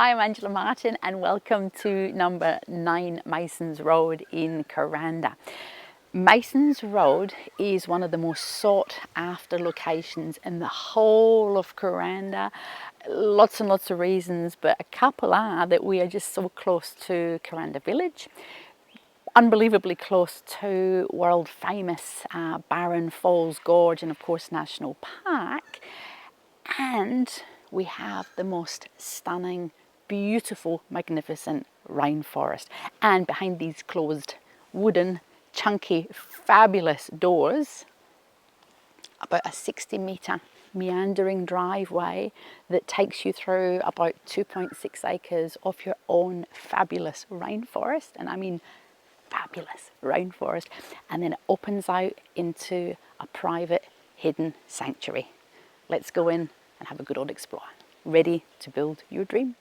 I'm Angela Martin and welcome to number 9 Masons Road in Kuranda. Masons Road is one of the most sought after locations in the whole of Kuranda. Lots and lots of reasons, but a couple are that we are just so close to Kuranda Village, unbelievably close to world famous Barron Falls Gorge and of course National Park, and we have the most stunning, beautiful, magnificent rainforest. And behind these closed wooden, chunky, fabulous doors, about a 60-metre meandering driveway that takes you through about 2.6 acres of your own fabulous rainforest, and I mean fabulous rainforest, and then it opens out into a private hidden sanctuary. Let's go in and have a good old explore. Ready to build your dream?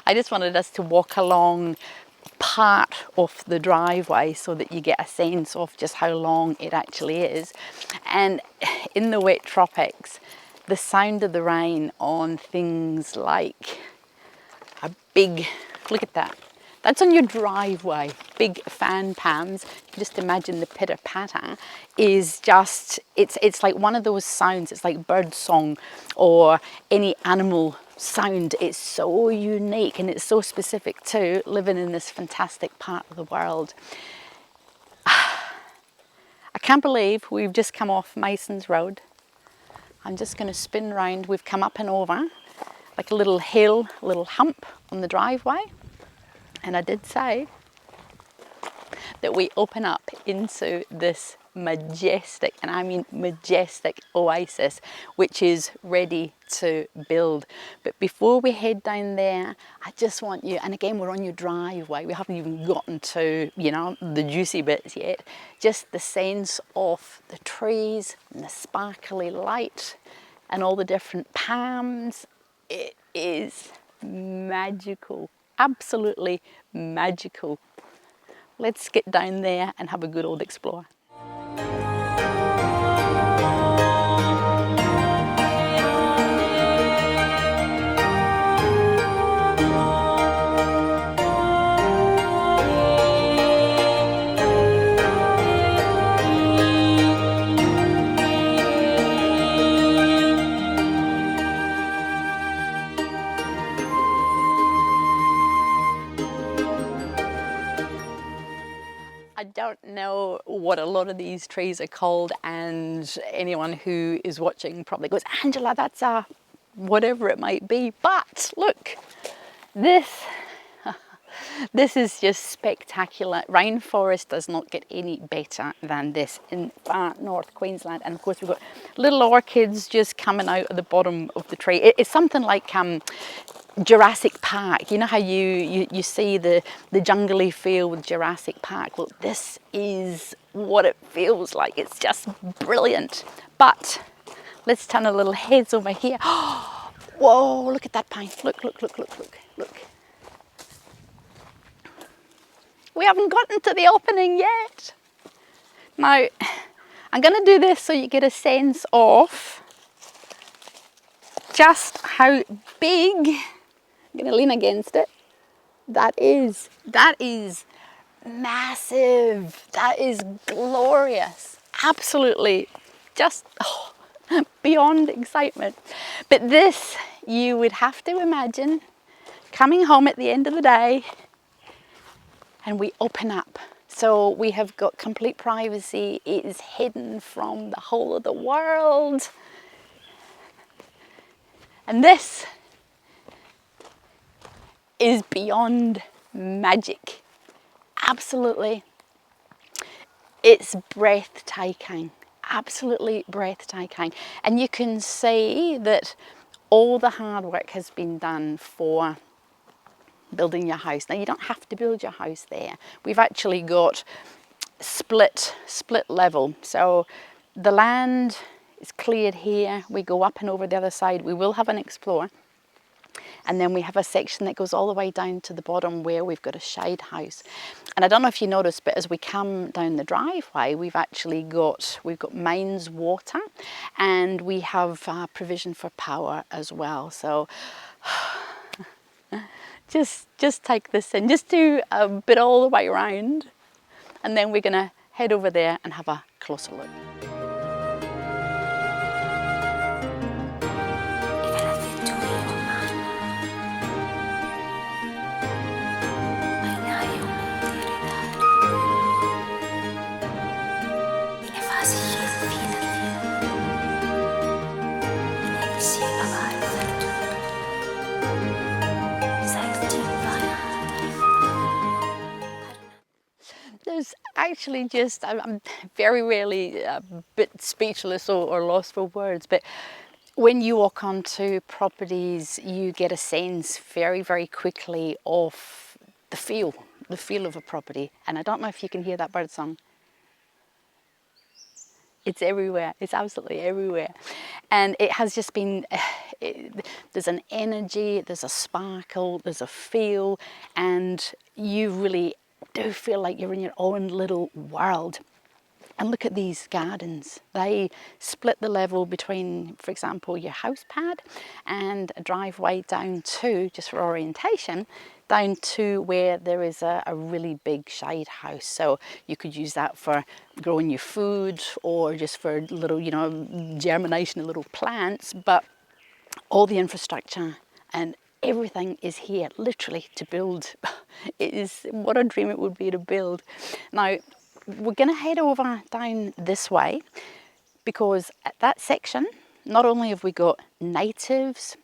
I just wanted us to walk along part of the driveway so that you get a sense of just how long it actually is. And in the wet tropics, the sound of the rain on things like a big, look at that, that's on your driveway, big fan palms. Just imagine the pitter patter is just, it's like one of those sounds. It's like bird song or any animal sound. It's so unique and it's so specific to living in this fantastic part of the world. I can't believe we've just come off Masons Road. I'm just going to spin round. We've come up and over like a little hill, a little hump on the driveway. And I did say that we open up into this majestic, and I mean majestic, oasis, which is ready to build. But before we head down there, I just want you, and again, we're on your driveway. We haven't even gotten to, you know, the juicy bits yet. Just the sense of the trees and the sparkly light and all the different palms. It is magical. Absolutely magical. Let's get down there and have a good old explore. I don't know what a lot of these trees are called, and anyone who is watching probably goes, Angela, that's a whatever it might be. But look, this is just spectacular. Rainforest does not get any better than this in far north Queensland. And of course we've got little orchids just coming out of the bottom of the tree. It's something like Jurassic Park. You know how you see the jungly feel with Jurassic Park? Well, this is what it feels like. It's just brilliant. But let's turn a little heads over here. Whoa, look at that pine. Look, look, look, look, look, look. We haven't gotten to the opening yet. Now, I'm going to do this so you get a sense of just how big, I'm going to lean against it, that is massive, that is glorious, absolutely just beyond excitement. But this, you would have to imagine coming home at the end of the day and we open up. So we have got complete privacy. It is hidden from the whole of the world. And this is beyond magic. Absolutely. It's breathtaking. absolutely breathtaking. And you can see that all the hard work has been done for building your house. Now you don't have to build your house there. We've actually got split level. So the land is cleared here. We go up and over the other side. We will have an Explorer. And then we have a section that goes all the way down to the bottom where we've got a shade house. And I don't know if you noticed, but as we come down the driveway, we've got mains water, and we have provision for power as well. So just take this in, just do a bit all the way around, and then we're gonna head over there and have a closer look. There's actually just, I'm very rarely a bit speechless or lost for words, but when you walk onto properties, you get a sense very, very quickly of the feel of a property. And I don't know if you can hear that bird song. It's everywhere. It's absolutely everywhere. And it has just been, there's an energy, there's a sparkle, there's a feel, and you really do feel like you're in your own little world. And look at these gardens. They split the level between, for example, your house pad and a driveway down to, just for orientation, down to where there is a really big shade house. So you could use that for growing your food or just for little, germination of little plants. But all the infrastructure and everything is here literally to build. It is, what a dream it would be to build. Now, we're going to head over down this way, because at that section, not only have we got natives,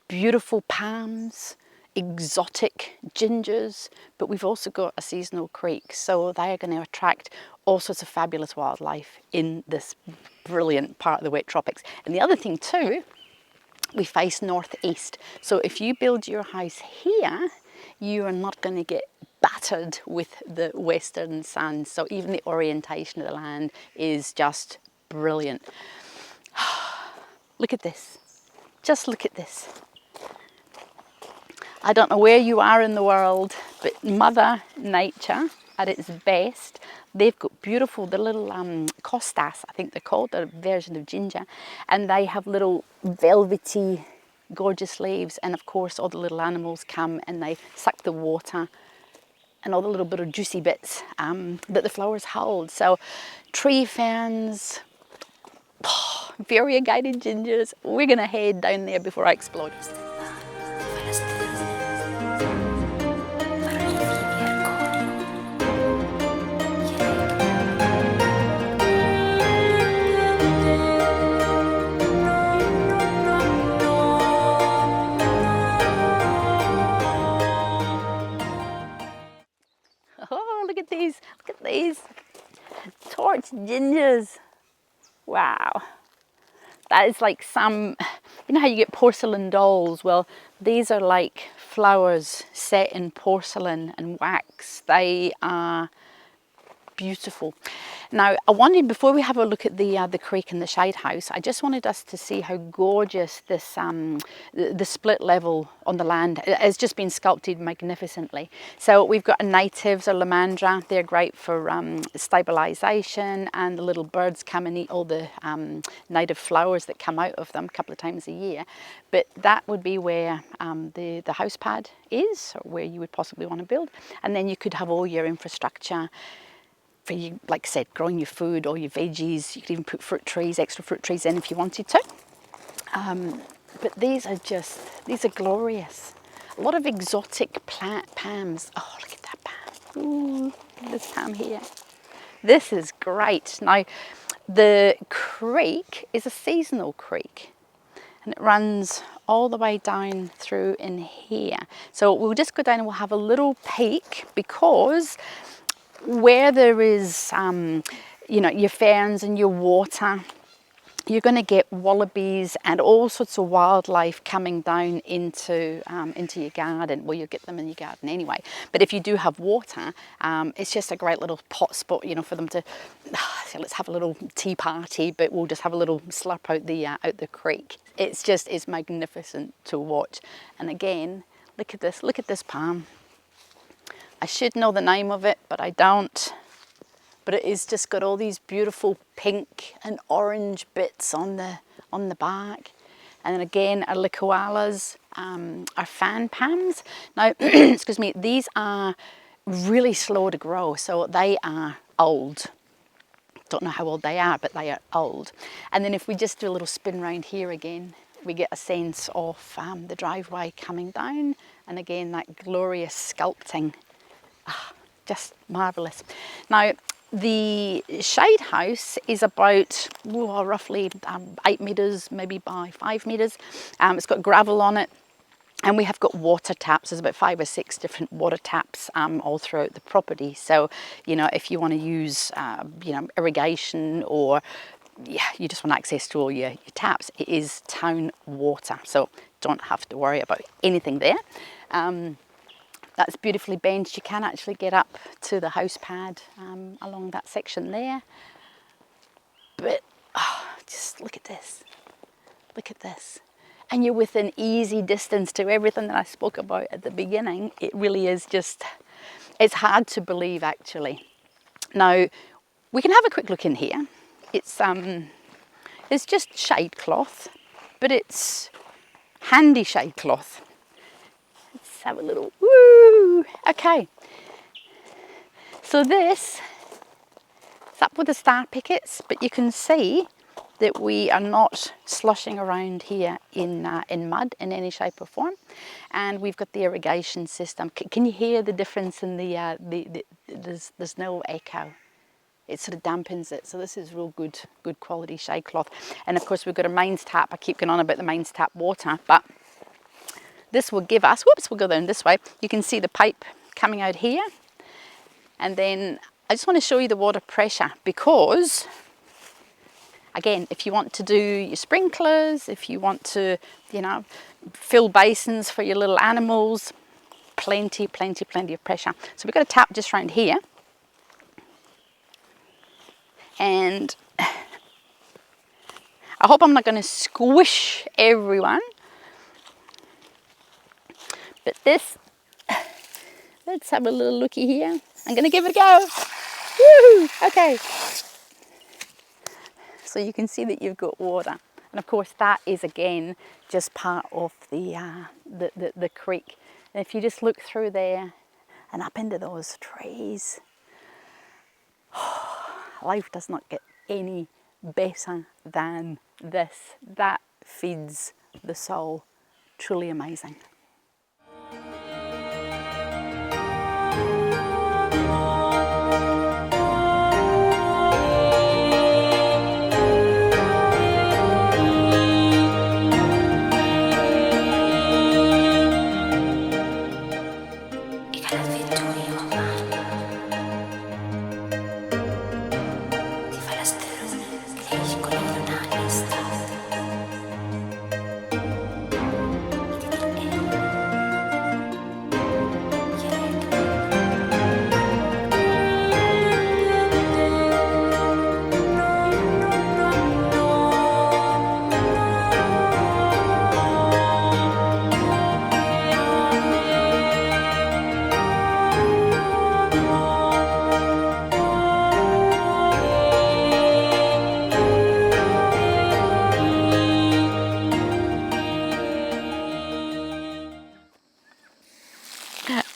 beautiful palms, exotic gingers, but we've also got a seasonal creek. So they are going to attract all sorts of fabulous wildlife in this brilliant part of the wet tropics. And the other thing too, we face northeast. So if you build your house here, you are not going to get battered with the western sun. So even the orientation of the land is just brilliant. Look at this. Just look at this. I don't know where you are in the world, but Mother Nature at its best. They've got beautiful, the little costas, I think they're called, a version of ginger, and they have little velvety, gorgeous leaves, and of course all the little animals come and they suck the water and all the little bit of juicy bits that the flowers hold. So tree ferns, variegated gingers. We're going to head down there before I explode. Oh, look at these torch gingers. Wow. That is like some, you know how you get porcelain dolls? Well, these are like flowers set in porcelain and wax. They are beautiful. Now, I wanted, before we have a look at the creek and the shade house, I just wanted us to see how gorgeous this the split level on the land has just been sculpted magnificently. So we've got natives or lamandra. They're great for stabilization, and the little birds come and eat all the native flowers that come out of them a couple of times a year. But that would be where the house pad is, or where you would possibly want to build. And then you could have all your infrastructure for you, like I said, growing your food or your veggies. You could even put fruit trees, extra fruit trees in if you wanted to. But these are glorious. A lot of exotic palms. Oh, look at that palm. Ooh, this palm here. This is great. Now, the creek is a seasonal creek, and it runs all the way down through in here. So we'll just go down and we'll have a little peek, because where there is you know, your ferns and your water. You're going to get wallabies and all sorts of wildlife coming down into your garden. Well, you'll get them in your garden anyway. But if you do have water, it's just a great little pot spot, you know, for them to. So let's have a little tea party, but we'll just have a little slurp out the creek. It's magnificent to watch. And again, look at this palm. I should know the name of it, but I don't. But it is just got all these beautiful pink and orange bits on the bark. And then again, our koalas, our fan palms. Now, excuse me, these are really slow to grow, so they are old. Don't know how old they are, but they are old. And then if we just do a little spin round here again, we get a sense of the driveway coming down, and again that glorious sculpting. Just marvellous. Now, the shade house is about roughly 8 metres, maybe by 5 metres. It's got gravel on it, and we have got water taps. There's about 5 or 6 different water taps all throughout the property. So, you know, if you want to use, you know, irrigation, or you just want access to all your taps, it is town water. So don't have to worry about anything there. That's beautifully benched. You can actually get up to the house pad along that section there. But just look at this. Look at this. And you're within easy distance to everything that I spoke about at the beginning. It really is just, it's hard to believe actually. Now, we can have a quick look in here. It's just shade cloth, but it's handy shade cloth. Let's have a little woo. Okay. So this is up with the star pickets, but you can see that we are not slushing around here in mud in any shape or form, and we've got the irrigation system. Can you hear the difference in there's no echo? It sort of dampens it, so this is real good quality shade cloth. And of course we've got a mains tap. I keep going on about the mains tap water, but this will give us, whoops, we'll go down this way. You can see the pipe coming out here. And then I just want to show you the water pressure, because again, if you want to do your sprinklers, if you want to, you know, fill basins for your little animals, plenty of pressure. So we've got a tap just around here. And I hope I'm not going to squish everyone. But this, let's have a little looky here. I'm going to give it a go. Woo! Okay. So you can see that you've got water. And of course that is again just part of the creek. And if you just look through there and up into those trees, life does not get any better than this. That feeds the soul. Truly amazing.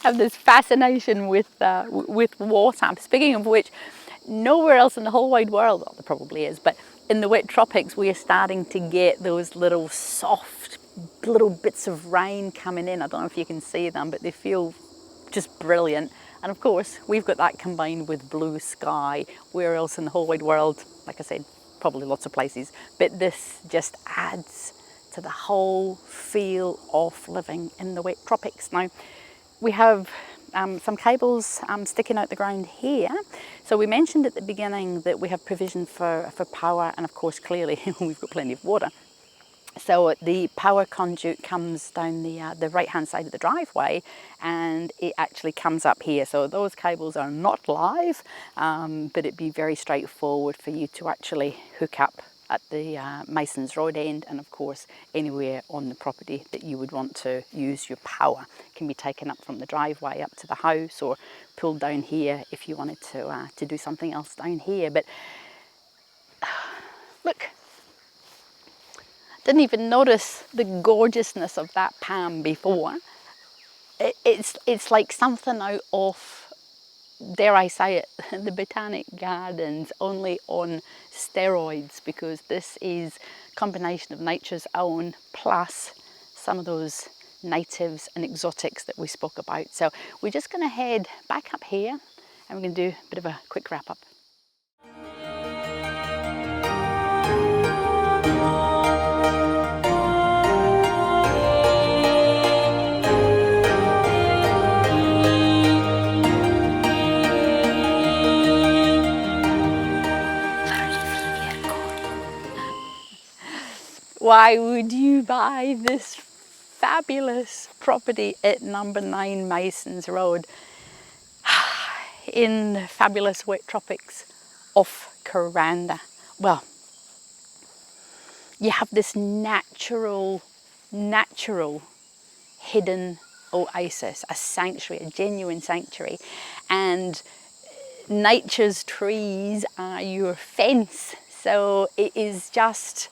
Have this fascination with water. Speaking of which, nowhere else in the whole wide world, well, there probably is, but in the wet tropics we are starting to get those little soft little bits of rain coming in. I don't know if you can see them, but they feel just brilliant. And of course we've got that combined with blue sky. Where else in the whole wide world? Like I said, probably lots of places, but this just adds to the whole feel of living in the wet tropics. Now, we have some cables sticking out the ground here. So we mentioned at the beginning that we have provision for power, and of course clearly we've got plenty of water. So the power conduit comes down the right hand side of the driveway, and it actually comes up here. So those cables are not live, but it'd be very straightforward for you to actually hook up at the Masons Road end, and of course anywhere on the property that you would want to use your power. It can be taken up from the driveway up to the house, or pulled down here if you wanted to do something else down here. But look, didn't even notice the gorgeousness of that palm before. It's like something out of, dare I say it, the Botanic Gardens, only on steroids, because this is a combination of nature's own plus some of those natives and exotics that we spoke about. So we're just going to head back up here, and we're going to do a bit of a quick wrap up. Why would you buy this fabulous property at number 9 Masons Road in the fabulous wet tropics of Kuranda? Well, you have this natural hidden oasis, a sanctuary, a genuine sanctuary, and nature's trees are your fence. So it is just,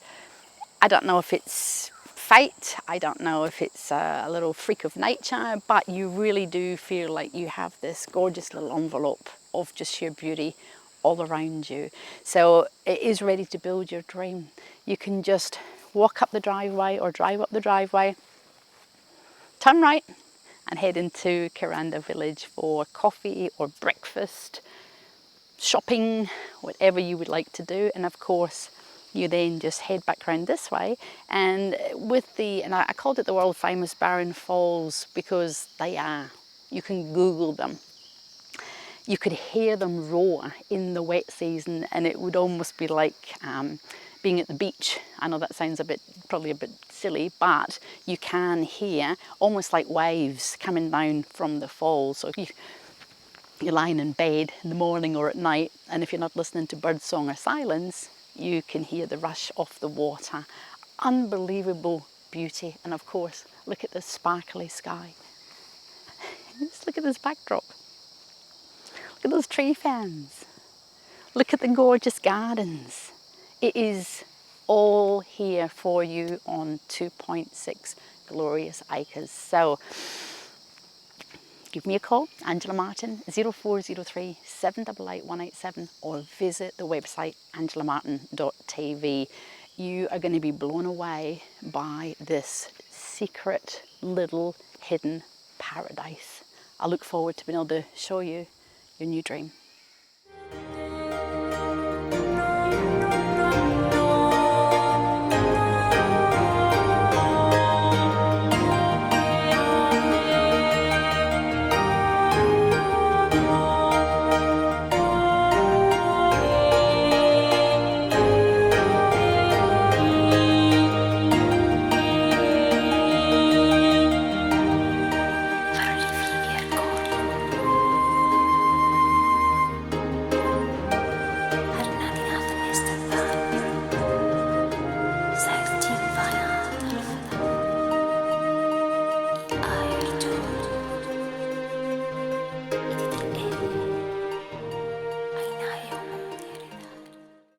I don't know if it's fate, I don't know if it's a little freak of nature, but you really do feel like you have this gorgeous little envelope of just sheer beauty all around you. So it is ready to build your dream. You can just walk up the driveway or drive up the driveway, turn right and head into Kuranda Village for coffee or breakfast, shopping, whatever you would like to do. And of course you then just head back around this way, and I called it the world famous Barron Falls because they are. You can Google them. You could hear them roar in the wet season, and it would almost be like being at the beach. I know that sounds probably a bit silly, but you can hear almost like waves coming down from the falls. So you're lying in bed in the morning or at night, and if you're not listening to birdsong or silence, you can hear the rush of the water. Unbelievable beauty. And of course, look at the sparkly sky. Just look at this backdrop. Look at those tree fans. Look at the gorgeous gardens. It is all here for you on 2.6 glorious acres. So give me a call, Angela Martin, 0403 788 187, or visit the website angelamartin.tv. You are going to be blown away by this secret little hidden paradise. I look forward to being able to show you your new dream.